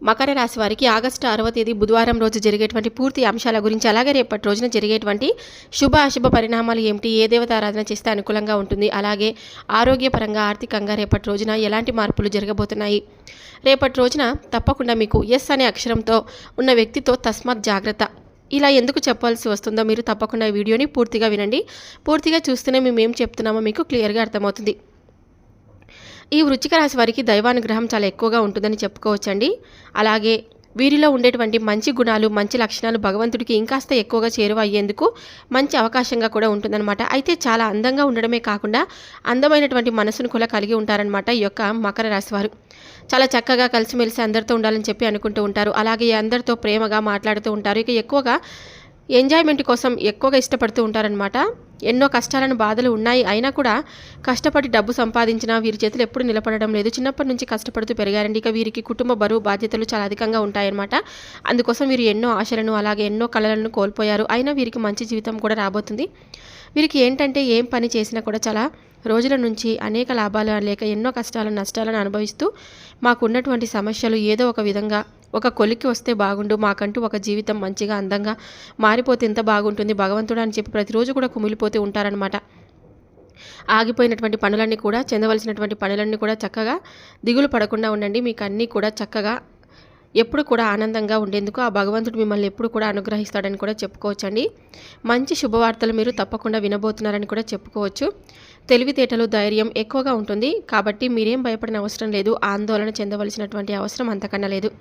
మకర రాశి వారికి ఆగస్టు 6వ తేదీ బుధవారం రోజు జరిగేటువంటి పూర్తి అంశాల గురించి, అలాగే రేపటి రోజున జరిగేటువంటి శుభ అశుభ పరిణామాలు ఏమిటి, ఏ దేవతారాధన చేస్తే అనుకూలంగా ఉంటుంది, అలాగే ఆరోగ్యపరంగా ఆర్థికంగా రేపటి రోజున ఎలాంటి మార్పులు జరగబోతున్నాయి, రేపటి రోజున తప్పకుండా మీకు ఎస్ అనే అక్షరంతో ఉన్న వ్యక్తితో తస్మాత్ జాగ్రత్త, ఇలా ఎందుకు చెప్పాల్సి వస్తుందో మీరు తప్పకుండా ఈ వీడియోని పూర్తిగా వినండి. పూర్తిగా చూస్తూనే మేము ఏం చెప్తున్నామో మీకు క్లియర్గా అర్థమవుతుంది. ఈ వృశ్చిక రాశి వారికి దైవానుగ్రహం చాలా ఎక్కువగా ఉంటుందని చెప్పుకోవచ్చండి. అలాగే వీరిలో ఉండేటువంటి మంచి గుణాలు, మంచి లక్షణాలు భగవంతుడికి ఇంకాస్త ఎక్కువగా చేరువ అయ్యేందుకు మంచి అవకాశంగా కూడా ఉంటుందన్నమాట. అయితే చాలా అందంగా ఉండడమే కాకుండా అందమైనటువంటి మనసును కూడా కలిగి ఉంటారనమాట ఈ యొక్క మకర రాశి వారు. చాలా చక్కగా కలిసిమెలిసి అందరితో ఉండాలని చెప్పి అనుకుంటూ ఉంటారు. అలాగే అందరితో ప్రేమగా మాట్లాడుతూ ఉంటారు. ఇక ఎక్కువగా ఎంజాయ్మెంట్ కోసం ఎక్కువగా ఇష్టపడుతూ ఉంటారనమాట. ఎన్నో కష్టాలను బాధలు ఉన్నాయి, అయినా కూడా కష్టపడి డబ్బు సంపాదించినా వీరి చేతులు ఎప్పుడు నిలబడడం లేదు. చిన్నప్పటి నుంచి కష్టపడుతూ పెరిగారండి. ఇక వీరికి కుటుంబ బరువు బాధ్యతలు చాలా అధికంగా ఉంటాయన్నమాట. అందుకోసం వీరు ఎన్నో ఆశలను అలాగే ఎన్నో కళలను కోల్పోయారు. అయినా వీరికి మంచి జీవితం కూడా రాబోతుంది. వీరికి ఏంటంటే ఏం పని చేసినా కూడా చాలా రోజుల నుంచి అనేక లాభాలు లేక ఎన్నో కష్టాలను నష్టాలను అనుభవిస్తూ మాకున్నటువంటి సమస్యలు ఏదో ఒక విధంగా ఒక కొలిక్కి వస్తే బాగుండు, మాకంటూ ఒక జీవితం మంచిగా అందంగా మారిపోతే ఎంత బాగుంటుంది భగవంతుడు అని చెప్పి ప్రతిరోజు కూడా కుమిలిపోతూ ఉంటారనమాట. ఆగిపోయినటువంటి పనులన్నీ కూడా, చెందవలసినటువంటి పనులన్నీ కూడా చక్కగా దిగులు పడకుండా ఉండండి. మీకు అన్నీ కూడా చక్కగా ఎప్పుడు కూడా ఆనందంగా ఉండేందుకు ఆ భగవంతుడు మిమ్మల్ని ఎప్పుడు కూడా అనుగ్రహిస్తాడని కూడా చెప్పుకోవచ్చండి. మంచి శుభవార్తలు మీరు తప్పకుండా వినబోతున్నారని కూడా చెప్పుకోవచ్చు. తెలివితేటలు, ధైర్యం ఎక్కువగా ఉంటుంది కాబట్టి మీరేం భయపడిన అవసరం లేదు, ఆందోళన చెందవలసినటువంటి అవసరం అంతకన్నా లేదు.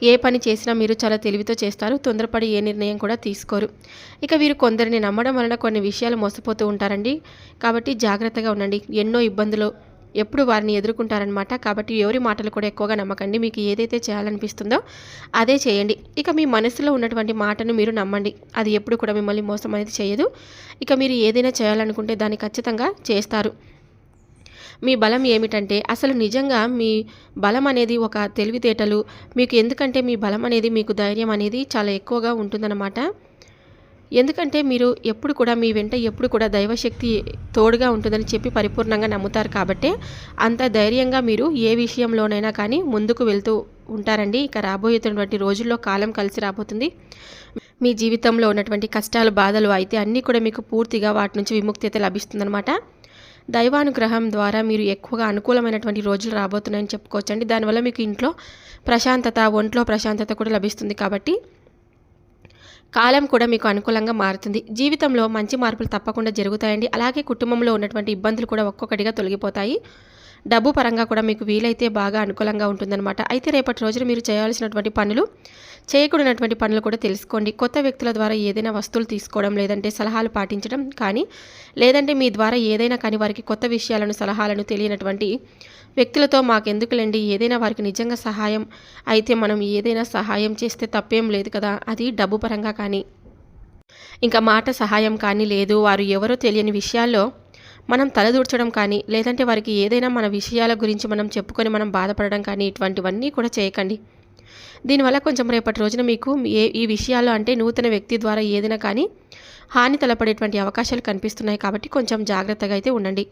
ఏ పని చేసినా మీరు చాలా తెలివితో చేస్తారు, తొందరపడి ఏ నిర్ణయం కూడా తీసుకోరు. ఇక వీరు కొందరిని నమ్మడం వలన కొన్ని విషయాలు మోసపోతూ ఉంటారండి. కాబట్టి జాగ్రత్తగా ఉండండి. ఎన్నో ఇబ్బందులు ఎప్పుడు వారిని ఎదుర్కొంటారనమాట. కాబట్టి ఎవరి మాటలు కూడా ఎక్కువగా నమ్మకండి. మీకు ఏదైతే చేయాలనిపిస్తుందో అదే చేయండి. ఇక మీ మనసులో ఉన్నటువంటి మాటను మీరు నమ్మండి. అది ఎప్పుడు కూడా మిమ్మల్ని మోసం అనేది చేయదు. ఇక మీరు ఏదైనా చేయాలనుకుంటే దాన్ని ఖచ్చితంగా చేస్తారు. మీ బలం ఏమిటంటే అసలు నిజంగా మీ బలం అనేది ఒక తెలివితేటలు. మీకు ఎందుకంటే మీ బలం అనేది, మీకు ధైర్యం అనేది చాలా ఎక్కువగా ఉంటుందన్నమాట. ఎందుకంటే మీరు ఎప్పుడు కూడా మీ వెంట ఎప్పుడు కూడా దైవశక్తి తోడుగా ఉంటుందని చెప్పి పరిపూర్ణంగా నమ్ముతారు కాబట్టి అంత ధైర్యంగా మీరు ఏ విషయంలోనైనా కానీ ముందుకు వెళ్తూ ఉంటారండి. ఇక రాబోయేటువంటి రోజుల్లో కాలం కలిసి రాబోతుంది. మీ జీవితంలో ఉన్నటువంటి కష్టాలు, బాధలు అయితే అన్నీ కూడా మీకు పూర్తిగా వాటి నుంచి విముక్తి అయితే లభిస్తుందన్నమాట. దైవానుగ్రహం ద్వారా మీరు ఎక్కువగా అనుకూలమైనటువంటి రోజులు రాబోతున్నాయని చెప్పుకోవచ్చండి. దానివల్ల మీకు ఇంట్లో ప్రశాంతత, ఒంట్లో ప్రశాంతత కూడా లభిస్తుంది. కాబట్టి కాలం కూడా మీకు అనుకూలంగా మారుతుంది. జీవితంలో మంచి మార్పులు తప్పకుండా జరుగుతాయండి. అలాగే కుటుంబంలో ఉన్నటువంటి ఇబ్బందులు కూడా ఒక్కొక్కటిగా తొలగిపోతాయి. డబ్బు పరంగా కూడా మీకు వీలైతే బాగా అనుకూలంగా ఉంటుందన్నమాట. అయితే రేపటి రోజున మీరు చేయాల్సినటువంటి పనులు, చేయకూడనటువంటి పనులు కూడా తెలుసుకోండి. కొత్త వ్యక్తుల ద్వారా ఏదైనా వస్తువులు తీసుకోవడం, లేదంటే సలహాలు పాటించడం కానీ, లేదంటే మీ ద్వారా ఏదైనా కానీ వారికి కొత్త విషయాలను, సలహాలను తెలియనటువంటి వ్యక్తులతో మాకెందుకులేండి, ఏదైనా వారికి నిజంగా సహాయం అయితే మనం ఏదైనా సహాయం చేస్తే తప్పేం లేదు కదా, అది డబ్బు పరంగా కానీ ఇంకా మాట సహాయం కానీ లేదు, వారు ఎవరో తెలియని విషయాల్లో మనం తలదూర్చడం కానీ, లేదంటే వారికి ఏదైనా మన విషయాల గురించి మనం చెప్పుకొని మనం బాధపడడం కానీ, ఇటువంటివన్నీ కూడా చేయకండి. దీనివల్ల కొంచెం రేపటి రోజున మీకు ఈ విషయాల్లో అంటే నూతన వ్యక్తి ద్వారా ఏదైనా కానీ హాని తలపడేటువంటి అవకాశాలు కనిపిస్తున్నాయి. కాబట్టి కొంచెం జాగ్రత్తగా అయితే ఉండండి.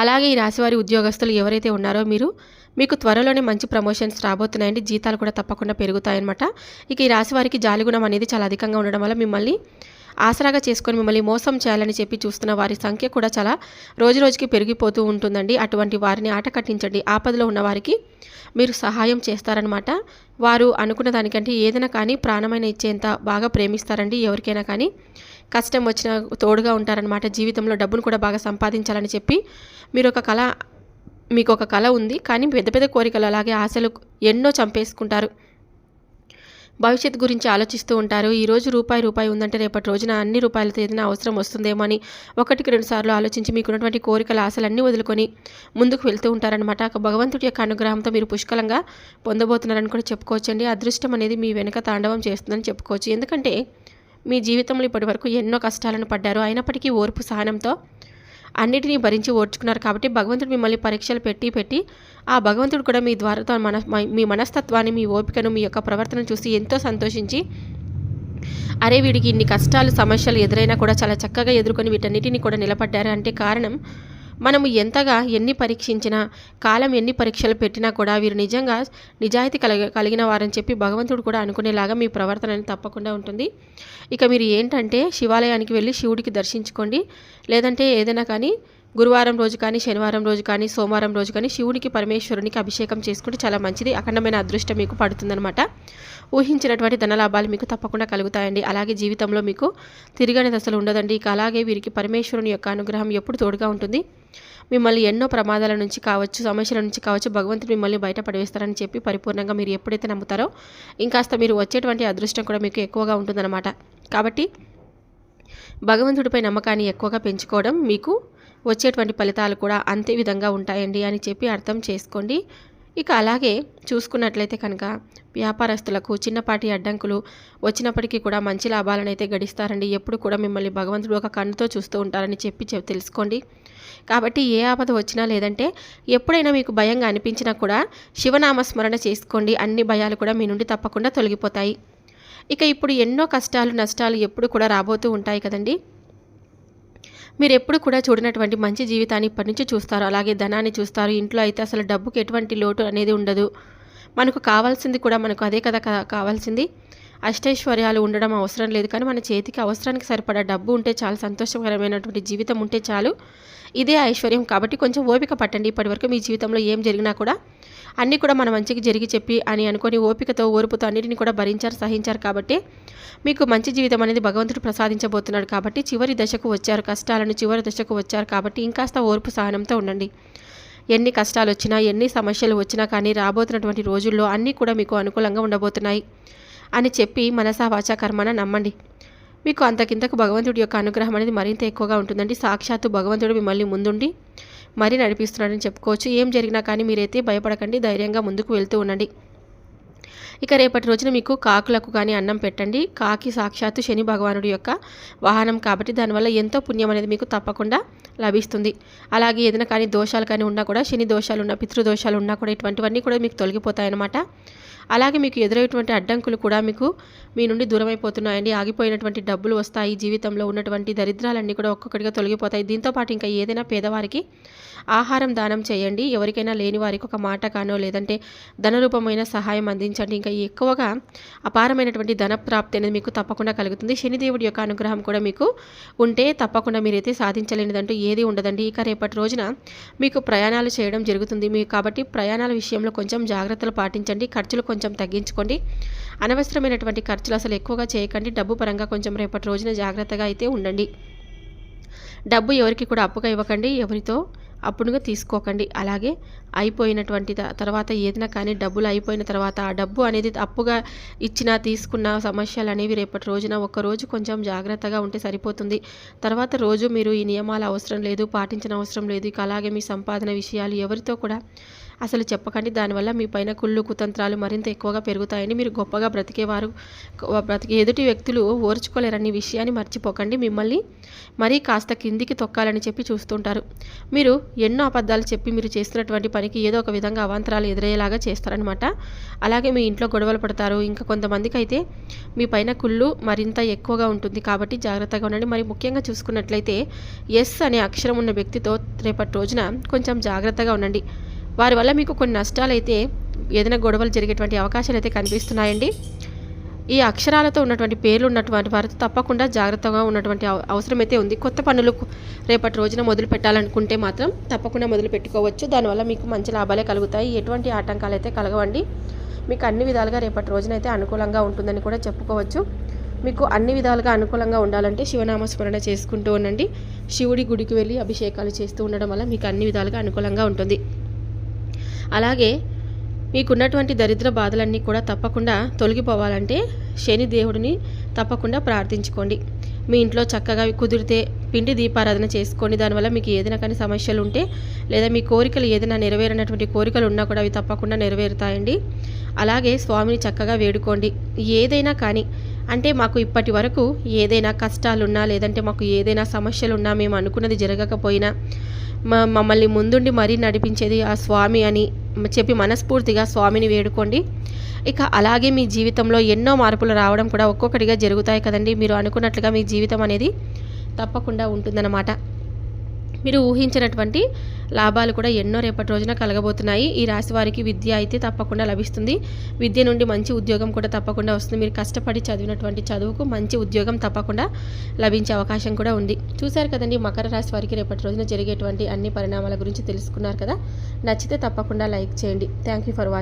అలాగే ఈ రాశివారి ఉద్యోగస్తులు ఎవరైతే ఉన్నారో మీకు త్వరలోనే మంచి ప్రమోషన్స్ రాబోతున్నాయండి. జీతాలు కూడా తప్పకుండా పెరుగుతాయన్నమాట. ఇక ఈ రాశివారికి జాలిగుణం అనేది చాలా అధికంగా ఉండడం వల్ల మిమ్మల్ని ఆసరాగా చేసుకొని మిమ్మల్ని మోసం చేయాలని చెప్పి చూస్తున్న వారి సంఖ్య కూడా చాలా రోజుకి పెరిగిపోతూ ఉంటుందండి. అటువంటి వారిని ఆట కట్టించండి. ఆపదలో ఉన్న వారికి మీరు సహాయం చేస్తారనమాట. వారు అనుకున్న దానికంటే ఏదైనా కానీ ప్రాణమైన ఇచ్చేంత బాగా ప్రేమిస్తారండి. ఎవరికైనా కానీ కష్టం వచ్చినా తోడుగా ఉంటారనమాట. జీవితంలో డబ్బును కూడా బాగా సంపాదించాలని చెప్పి మీకు ఒక కళ ఉంది, కానీ పెద్ద పెద్ద కోరికలు అలాగే ఆశలు ఎన్నో చంపేసుకుంటారు. భవిష్యత్తు గురించి ఆలోచిస్తూ ఉంటారు. ఈరోజు రూపాయి ఉందంటే రేపటి రోజున అన్ని రూపాయలతో ఏదైనా అవసరం వస్తుందేమో అని 1-2 సార్లు ఆలోచించి మీకున్నటువంటి కోరికల ఆశలన్నీ వదులుకొని ముందుకు వెళ్తూ ఉంటారనమాట. భగవంతుడి యొక్క అనుగ్రహంతో మీరు పుష్కలంగా పొందబోతున్నారని కూడా చెప్పుకోవచ్చండి. అదృష్టం అనేది మీ వెనుక తాండవం చేస్తుందని చెప్పుకోవచ్చు. ఎందుకంటే మీ జీవితంలో ఇప్పటి వరకు ఎన్నో కష్టాలను పడ్డారు. అయినప్పటికీ ఓర్పు, సహనంతో అన్నిటినీ భరించి ఓర్చుకున్నారు. కాబట్టి భగవంతుడు మిమ్మల్ని పరీక్షలు పెట్టి ఆ భగవంతుడు కూడా మీ ద్వారా మీ మనస్తత్వాన్ని, మీ ఓపికను, మీ యొక్క ప్రవర్తన చూసి ఎంతో సంతోషించి, అరే వీడికి ఇన్ని కష్టాలు, సమస్యలు ఎదురైనా కూడా చాలా చక్కగా ఎదుర్కొని వీటన్నిటిని కూడా నిలబడ్డారు అంటే కారణం మనము ఎంతగా ఎన్ని పరీక్షించినా, కాలం ఎన్ని పరీక్షలు పెట్టినా కూడా వీరు నిజంగా నిజాయితీ కలిగిన వారని చెప్పి భగవంతుడు కూడా అనుకునేలాగా మీ ప్రవర్తన అనేది తప్పకుండా ఉంటుంది. ఇక మీరు ఏంటంటే శివాలయానికి వెళ్ళి శివుడికి దర్శించుకోండి. లేదంటే ఏదైనా కానీ గురువారం రోజు కానీ, శనివారం రోజు కానీ, సోమవారం రోజు కానీ శివునికి, పరమేశ్వరునికి అభిషేకం చేసుకుంటే చాలా మంచిది. అఖండమైన అదృష్టం మీకు పడుతుందనమాట. ఊహించినటువంటి ధనలాభాలు మీకు తప్పకుండా కలుగుతాయండి. అలాగే జీవితంలో మీకు తిరగని దశలు ఉండదండి. ఇక అలాగే వీరికి పరమేశ్వరుని యొక్క అనుగ్రహం ఎప్పుడు తోడుగా ఉంటుంది. మిమ్మల్ని ఎన్నో ప్రమాదాల నుంచి కావచ్చు, సమస్యల నుంచి కావచ్చు భగవంతుడు మిమ్మల్ని బయటపడవేస్తారని చెప్పి పరిపూర్ణంగా మీరు ఎప్పుడైతే నమ్ముతారో ఇంకాస్త మీరు వచ్చేటువంటి అదృష్టం కూడా మీకు ఎక్కువగా ఉంటుందన్నమాట. కాబట్టి భగవంతుడిపై నమ్మకాన్ని ఎక్కువగా పెంచుకోవడం మీకు వచ్చేటువంటి ఫలితాలు కూడా అంతే విధంగా ఉంటాయండి అని చెప్పి అర్థం చేసుకోండి. ఇక అలాగే చూసుకున్నట్లయితే కనుక వ్యాపారస్తులకు చిన్నపాటి అడ్డంకులు వచ్చినప్పటికీ కూడా మంచి లాభాలను అయితే గడిస్తారండి. ఎప్పుడు కూడా మిమ్మల్ని భగవంతుడు ఒక కన్నుతో చూస్తూ ఉంటారని చెప్పి తెలుసుకోండి. కాబట్టి ఏ ఆపద వచ్చినా లేదంటే ఎప్పుడైనా మీకు భయంగా అనిపించినా కూడా శివనామస్మరణ చేసుకోండి. అన్ని భయాలు కూడా మీ నుండి తప్పకుండా తొలగిపోతాయి. ఇక ఇప్పుడు ఎన్నో కష్టాలు, నష్టాలు ఎప్పుడు కూడా రాబోతూ ఉంటాయి కదండి. మీరు ఎప్పుడు కూడా చూడనటువంటి మంచి జీవితాన్ని ఇప్పటి నుంచి చూస్తారు. అలాగే ధనాన్ని చూస్తారు. ఇంట్లో అయితే అసలు డబ్బుకి ఎటువంటి లోటు అనేది ఉండదు. మనకు కావాల్సింది కూడా మనకు అదే కదా కావాల్సింది. అష్టైశ్వర్యాలు ఉండడం అవసరం లేదు, కానీ మన చేతికి అవసరానికి సరిపడా డబ్బు ఉంటే చాలు, సంతోషకరమైనటువంటి జీవితం ఉంటే చాలు. ఇదే ఐశ్వర్యం. కాబట్టి కొంచెం ఓపిక పట్టండి. ఇప్పటివరకు మీ జీవితంలో ఏం జరిగినా కూడా అన్నీ కూడా మన మంచికి జరిగి చెప్పి అని అనుకొని ఓపికతో, ఓర్పుతో అన్నిటిని కూడా భరించారు, సహించారు. కాబట్టి మీకు మంచి జీవితం అనేది భగవంతుడు ప్రసాదించబోతున్నాడు. కాబట్టి చివరి దశకు వచ్చారు, కష్టాలను చివరి దశకు వచ్చారు. కాబట్టి ఇంకాస్త ఓర్పు సహనంతో ఉండండి. ఎన్ని కష్టాలు వచ్చినా, ఎన్ని సమస్యలు వచ్చినా కానీ రాబోతున్నటువంటి రోజుల్లో అన్నీ కూడా మీకు అనుకూలంగా ఉండబోతున్నాయి అని చెప్పి మనసా వాచా కర్మన నమ్మండి. మీకు అంతకింతకు భగవంతుడి యొక్క అనుగ్రహం అనేది మరింత ఎక్కువగా ఉంటుందండి. సాక్షాత్తు భగవంతుడు మిమ్మల్ని ముందుండి మరీ నడిపిస్తున్నాడని చెప్పుకోవచ్చు. ఏం జరిగినా కానీ మీరైతే భయపడకండి, ధైర్యంగా ముందుకు వెళ్తూ ఉండండి. ఇక రేపటి రోజున మీకు కాకులకు కానీ అన్నం పెట్టండి. కాకి సాక్షాత్తు శని భగవానుడి యొక్క వాహనం కాబట్టి దానివల్ల ఎంతో పుణ్యం అనేది మీకు తప్పకుండా లభిస్తుంది. అలాగే ఏదైనా కానీ దోషాలు కానీ ఉన్నా కూడా, శని దోషాలు ఉన్నా, పితృదోషాలు ఉన్నా కూడా ఇటువంటివన్నీ కూడా మీకు తొలగిపోతాయన్నమాట. అలాగే మీకు ఎదురయ్యేటువంటి అడ్డంకులు కూడా మీకు మీ నుండి దూరమైపోతున్నాయండి. ఆగిపోయినటువంటి డబ్బులు వస్తాయి. జీవితంలో ఉన్నటువంటి దరిద్రాలన్నీ కూడా ఒక్కొక్కటిగా తొలగిపోతాయి. దీంతోపాటు ఇంకా ఏదైనా పేదవారికి ఆహారం దానం చేయండి. ఎవరికైనా లేని వారికి ఒక మాట కానో లేదంటే ధనరూపమైన సహాయం అందించండి. ఇంకా ఎక్కువగా అపారమైనటువంటి ధన ప్రాప్తి అనేది మీకు తప్పకుండా కలుగుతుంది. శనిదేవుడి యొక్క అనుగ్రహం కూడా మీకు ఉంటే తప్పకుండా మీరైతే సాధించలేనిదంటూ ఏది ఉండదండి. ఇక రేపటి రోజున మీకు ప్రయాణాలు చేయడం జరుగుతుంది. కాబట్టి ప్రయాణాల విషయంలో కొంచెం జాగ్రత్తలు పాటించండి. ఖర్చులు కొంచెం తగ్గించుకోండి. అనవసరమైనటువంటి ఖర్చులు అసలు ఎక్కువగా చేయకండి. డబ్బు పరంగా కొంచెం రేపటి రోజున జాగ్రత్తగా అయితే ఉండండి. డబ్బు ఎవరికి కూడా అప్పుగా ఇవ్వకండి, ఎవరితో అప్పుడుగా తీసుకోకండి. అలాగే అయిపోయినటువంటి తర్వాత ఏదైనా కానీ డబ్బులు అయిపోయిన తర్వాత ఆ డబ్బు అనేది అప్పుగా ఇచ్చినా తీసుకున్న సమస్యలు అనేవి రేపటి రోజున ఒక్కరోజు కొంచెం జాగ్రత్తగా ఉంటే సరిపోతుంది. తర్వాత రోజు మీరు ఈ నియమాలు అవసరం లేదు, పాటించిన అవసరం లేదు. ఇక అలాగే మీ సంపాదన విషయాలు ఎవరితో కూడా అసలు చెప్పకండి. దానివల్ల మీ పైన కుళ్ళు కుతంత్రాలు మరింత ఎక్కువగా పెరుగుతాయని, మీరు గొప్పగా బ్రతికేవారు ఎదుటి వ్యక్తులు ఓర్చుకోలేరని విషయాన్ని మర్చిపోకండి. మిమ్మల్ని మరీ కాస్త కిందికి తొక్కాలని చెప్పి చూస్తుంటారు. మీరు ఎన్నో అబద్ధాలు చెప్పి మీరు చేస్తున్నటువంటి పనికి ఏదో ఒక విధంగా అవాంతరాలు ఎదురయ్యేలాగా చేస్తారనమాట. అలాగే మీ ఇంట్లో గొడవలు పడతారు. ఇంకా కొంతమందికి అయితే మీ పైన కుళ్ళు మరింత ఎక్కువగా ఉంటుంది. కాబట్టి జాగ్రత్తగా ఉండండి. మరి ముఖ్యంగా చూసుకున్నట్లయితే ఎస్ అనే అక్షరం ఉన్న వ్యక్తితో రేపటి రోజున కొంచెం జాగ్రత్తగా ఉండండి. వారి వల్ల మీకు కొన్ని నష్టాలు అయితే, ఏదైనా గొడవలు జరిగేటువంటి అవకాశాలు అయితే కనిపిస్తున్నాయండి. ఈ అక్షరాలతో ఉన్నటువంటి పేర్లు ఉన్నటువంటి వారితో తప్పకుండా జాగ్రత్తగా ఉన్నటువంటి అవసరం అయితే ఉంది. కొత్త పనులు రేపటి రోజున మొదలు పెట్టాలనుకుంటే మాత్రం తప్పకుండా మొదలు పెట్టుకోవచ్చు. దానివల్ల మీకు మంచి లాభాలే కలుగుతాయి. ఎటువంటి ఆటంకాలు అయితే కలగవండి. మీకు అన్ని విధాలుగా రేపటి రోజున అయితే అనుకూలంగా ఉంటుందని కూడా చెప్పుకోవచ్చు. మీకు అన్ని విధాలుగా అనుకూలంగా ఉండాలంటే శివనామస్మరణ చేసుకుంటూ ఉండండి. శివుడి గుడికి వెళ్ళి అభిషేకాలు చేస్తూ ఉండడం వల్ల మీకు అన్ని విధాలుగా అనుకూలంగా ఉంటుంది. అలాగే మీకున్నటువంటి దరిద్ర బాధలన్నీ కూడా తప్పకుండా తొలగిపోవాలంటే శని దేవుడిని తప్పకుండా ప్రార్థించుకోండి. మీ ఇంట్లో చక్కగా కుదిరితే పిండి దీపారాధన చేసుకోండి. దానివల్ల మీకు ఏదైనా కానీ సమస్యలు ఉంటే, లేదా మీ కోరికలు ఏదైనా నెరవేరినటువంటి కోరికలు ఉన్నా కూడా అవి తప్పకుండా నెరవేరుతాయండి. అలాగే స్వామిని చక్కగా వేడుకోండి. ఏదైనా కానీ అంటే మాకు ఇప్పటి వరకు ఏదైనా కష్టాలున్నా, లేదంటే మాకు ఏదైనా సమస్యలున్నా, మేము అనుకున్నది జరగకపోయినా మమ్మల్ని ముందుండి మరీ నడిపించేది ఆ స్వామి అని చెప్పి మనస్ఫూర్తిగా స్వామిని వేడుకోండి. ఇక అలాగే మీ జీవితంలో ఎన్నో మార్పులు రావడం కూడా ఒక్కొక్కటిగా జరుగుతాయి కదండి. మీరు అనుకున్నట్లుగా మీ జీవితం అనేది తప్పకుండా ఉంటుందన్నమాట. మీరు ఊహించినటువంటి లాభాలు కూడా ఎన్నో రేపటి రోజున కలగబోతున్నాయి. ఈ రాశి వారికి విద్య అయితే తప్పకుండా లభిస్తుంది. విద్య నుండి మంచి ఉద్యోగం కూడా తప్పకుండా వస్తుంది. మీరు కష్టపడి చదివినటువంటి చదువుకు మంచి ఉద్యోగం తప్పకుండా లభించే అవకాశం కూడా ఉంది. చూశారు కదండి, మకర రాశి వారికి రేపటి రోజున జరిగేటువంటి అన్ని పరిణామాల గురించి తెలుసుకున్నారు కదా. నచ్చితే తప్పకుండా లైక్ చేయండి. Thank you for watching.